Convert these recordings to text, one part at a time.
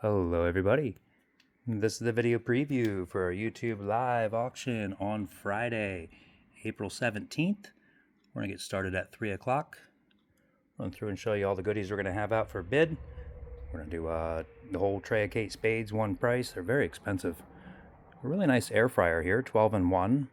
Hello everybody. This is the video preview for our YouTube live auction on Friday, April 17th. We're going to get started at 3 o'clock. Run through and show you all the goodies we're going to have out for bid. We're going to do the whole tray of Kate Spades, one price. They're very expensive. A really nice air fryer here, 12-in-1.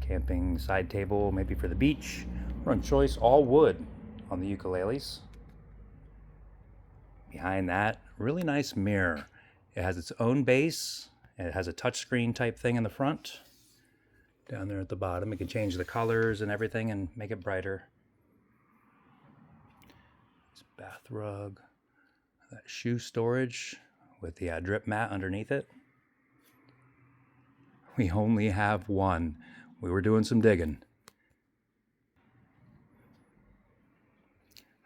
Camping side table, maybe for the beach. Run choice, all wood on the ukuleles. Behind that, really nice mirror. It has its own base. It has a touchscreen type thing in the front. Down there at the bottom, you can change the colors and everything and make it brighter. This bath rug, that shoe storage with the drip mat underneath it. We only have one. We were doing some digging.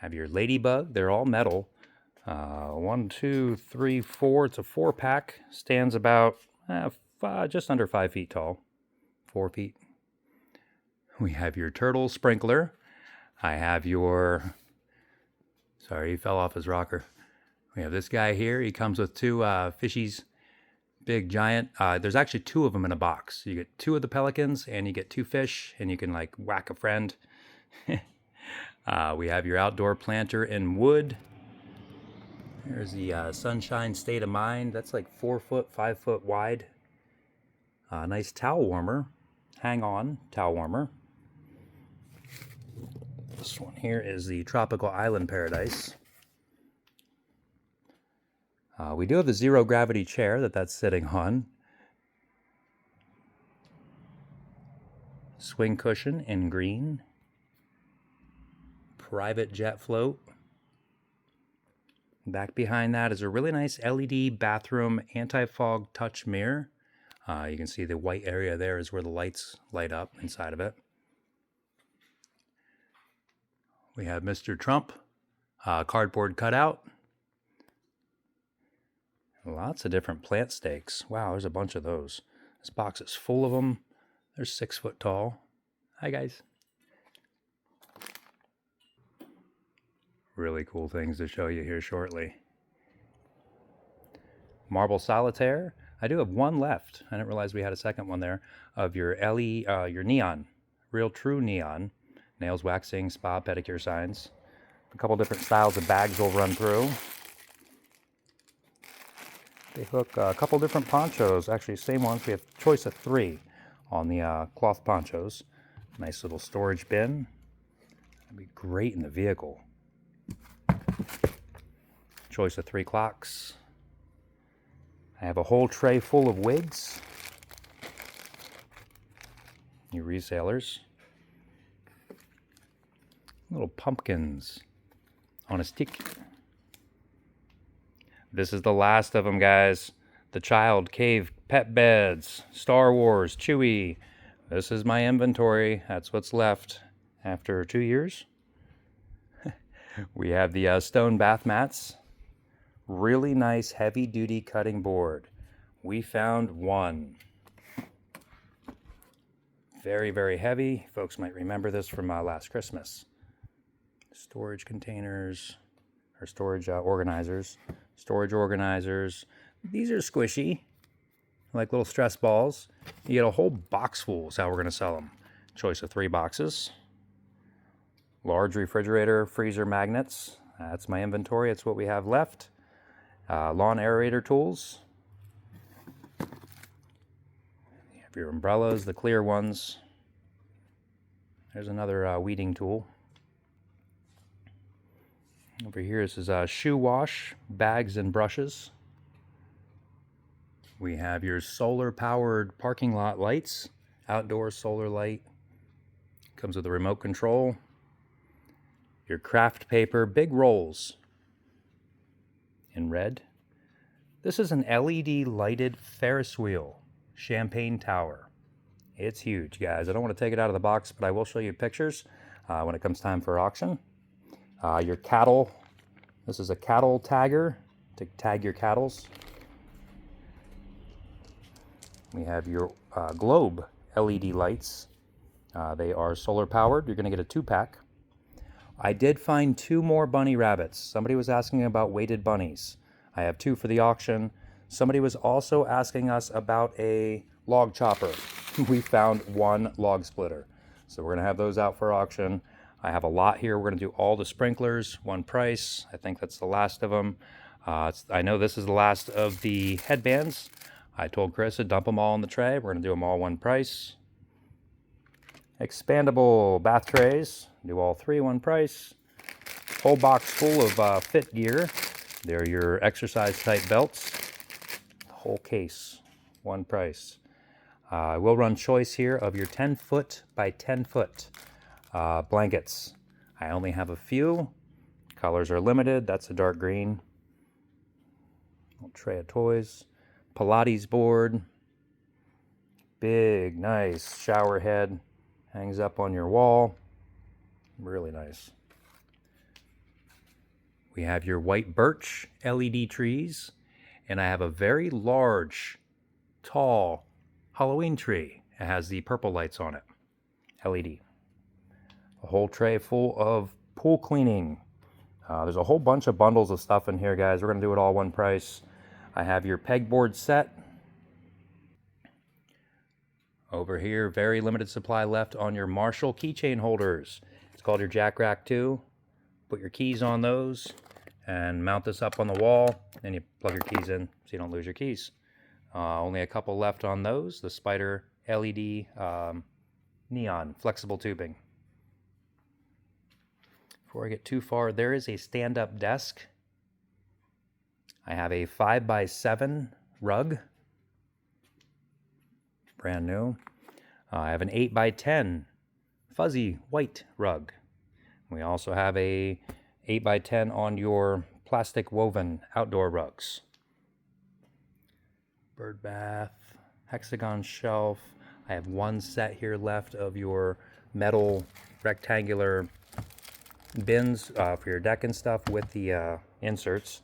Have your ladybug. They're all metal. 1, 2, 3, 4. It's a 4-pack. Stands about just under 5 feet tall. 4 feet. We have your turtle sprinkler. I have your... Sorry, he fell off his rocker. We have this guy here. He comes with two fishies. Big, giant. There's actually 2 of them in a box. You get 2 of the pelicans, and you get 2 fish, and you can like whack a friend. We have your outdoor planter in wood. There's the Sunshine State of Mind. That's like 4 foot, 5 foot wide. Nice towel warmer. Hang on, towel warmer. This one here is the Tropical Island Paradise. We do have the zero gravity chair that's sitting on. Swing cushion in green. Private jet float. Back behind that is a really nice LED bathroom anti-fog touch mirror. You can see the white area there is where the lights light up inside of it. We have Mr. Trump, cardboard cutout. Lots of different plant stakes. Wow, there's a bunch of those. This box is full of them. They're 6 foot tall. Hi, guys. Really cool things to show you here shortly. Marble solitaire. I do have one left. I didn't realize we had a second one there of your your neon, real true neon. Nails, waxing, spa, pedicure signs. A couple different styles of bags we'll run through. They hook a couple different ponchos. Actually, same ones. We have choice of 3 on the cloth ponchos. Nice little storage bin. That'd be great in the vehicle. Choice of 3 clocks. I have a whole tray full of wigs. Your resellers. Little pumpkins on a stick. This is the last of them, guys. The Child Cave Pet Beds, Star Wars, Chewie. This is my inventory. That's what's left after 2 years. We have the stone bath mats. Really nice heavy-duty cutting board. We found one. Very, very heavy. Folks might remember this from last Christmas. Storage containers, or storage organizers. Storage organizers. These are squishy, like little stress balls. You get a whole box full is how we're going to sell them. Choice of 3 boxes. Large refrigerator, freezer magnets. That's my inventory. It's what we have left. Lawn aerator tools. You have your umbrellas, the clear ones. There's another weeding tool. Over here, this is shoe wash, bags and brushes. We have your solar-powered parking lot lights. Outdoor solar light. Comes with a remote control. Your craft paper, big rolls in red. This is an LED lighted Ferris wheel, Champagne Tower. It's huge, guys. I don't want to take it out of the box, but I will show you pictures when it comes time for auction. Your cattle. This is a cattle tagger to tag your cattles. We have your globe LED lights. They are solar powered. You're going to get a 2-pack. I did find 2 more bunny rabbits. Somebody was asking about weighted bunnies. I have 2 for the auction. Somebody was also asking us about a log chopper. We found 1 log splitter. So we're going to have those out for auction. I have a lot here. We're going to do all the sprinklers, one price. I think that's the last of them. I know this is the last of the headbands. I told Chris to dump them all in the tray. We're going to do them all one price. Expandable bath trays. Do all 3 one price. Whole box full of fit gear. They're your exercise type belts. Whole case, one price. I will run choice here of your 10-foot by 10-foot blankets. I only have a few. Colors are limited. That's a dark green. Little tray of toys. Pilates board. Big, nice shower head. Hangs up on your wall. Really nice. We have your white birch LED trees. And I have a very large, tall Halloween tree. It has the purple lights on it. LED. A whole tray full of pool cleaning. There's a whole bunch of bundles of stuff in here, guys. We're going to do it all one price. I have your pegboard set. Over here, very limited supply left on your Marshall keychain holders. It's called your Jack Rack 2. Put your keys on those and mount this up on the wall. Then you plug your keys in so you don't lose your keys. Only a couple left on those. The Spider LED neon flexible tubing. Before I get too far, there is a stand-up desk. I have a 5x7 rug. Brand new. I have an 8x10 fuzzy white rug. We also have a 8x10 on your plastic woven outdoor rugs. Bird bath, hexagon shelf. I have 1 set here left of your metal rectangular bins for your deck and stuff with the inserts.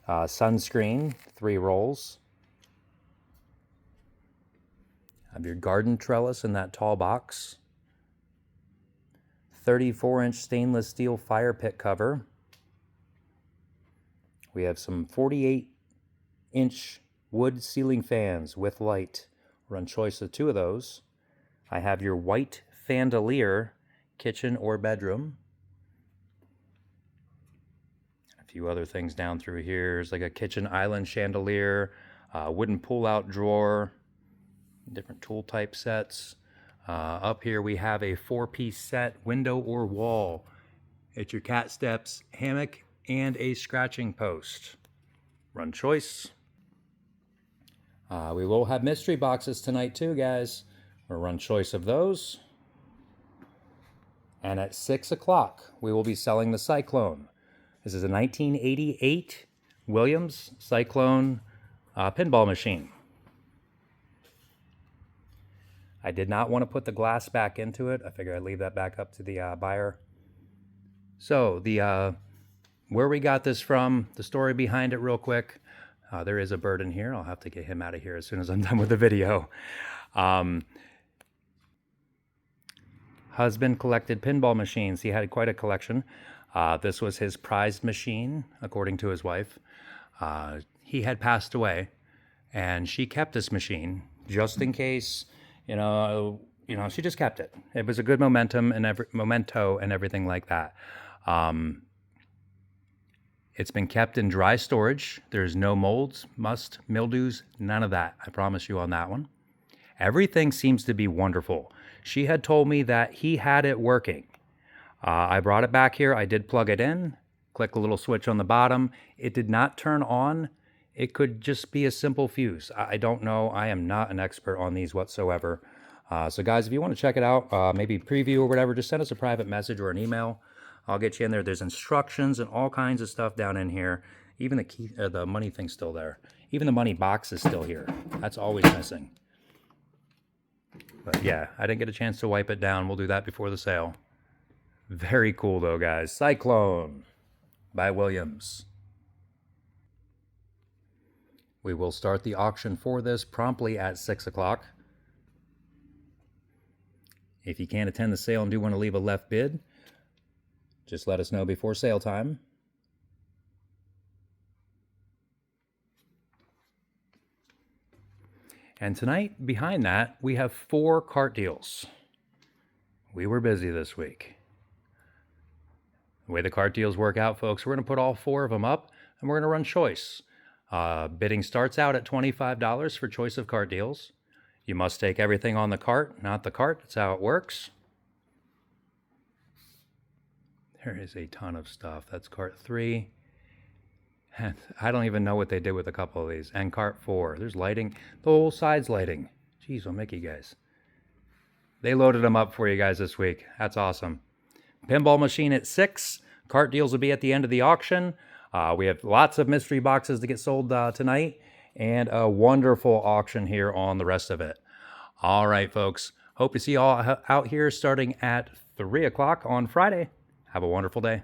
Sunscreen, 3 rolls. Have your garden trellis in that tall box. 34-inch stainless steel fire pit cover. We have some 48-inch wood ceiling fans with light. Run choice of 2 of those. I have your white fandelier kitchen or bedroom. A few other things down through here. There's like a kitchen island chandelier, wooden pull-out drawer, different tool type sets. Up here we have a 4-piece set, window or wall. It's your cat steps, hammock, and a scratching post. Run choice. We will have mystery boxes tonight too, guys. We'll run choice of those. And at 6 o'clock, we will be selling the Cyclone. This is a 1988 Williams Cyclone pinball machine. I did not want to put the glass back into it. I figured I'd leave that back up to the buyer. So where we got this from, the story behind it real quick. There is a bird in here. I'll have to get him out of here as soon as I'm done with the video. Husband collected pinball machines. He had quite a collection. This was his prized machine, according to his wife. He had passed away, and she kept this machine just in case. You know, she just kept it. It was a good memento and everything like that. It's been kept in dry storage. There's no molds, must, mildews, none of that. I promise you on that one. Everything seems to be wonderful. She had told me that he had it working. I brought it back here. I did plug it in, click a little switch on the bottom. It did not turn on. It could just be a simple fuse. I don't know. I am not an expert on these whatsoever. So guys, if you want to check it out, maybe preview or whatever, just send us a private message or an email. I'll get you in there. There's instructions and all kinds of stuff down in here. Even the key, the money thing's still there. Even the money box is still here. That's always missing. But yeah, I didn't get a chance to wipe it down. We'll do that before the sale. Very cool though, guys. Cyclone by Williams. We will start the auction for this promptly at 6 o'clock. If you can't attend the sale and do want to leave a left bid, Just let us know before sale time. And tonight, behind that, we have 4 cart deals. We were busy this week. The way the cart deals work out, folks, we're going to put all 4 of them up, and we're going to run choice. Bidding starts out at $25 for choice of cart deals. You must take everything on the cart, not the cart. That's how it works. There is a ton of stuff. That's cart 3. And I don't even know what they did with a couple of these. And cart 4. There's lighting. The whole side's lighting. Jeez, I'll make you guys. They loaded them up for you guys this week. That's awesome. Pinball machine at 6. Cart deals will be at the end of the auction. We have lots of mystery boxes to get sold tonight. And a wonderful auction here on the rest of it. All right, folks. Hope to see you all out here starting at 3 o'clock on Friday. Have a wonderful day.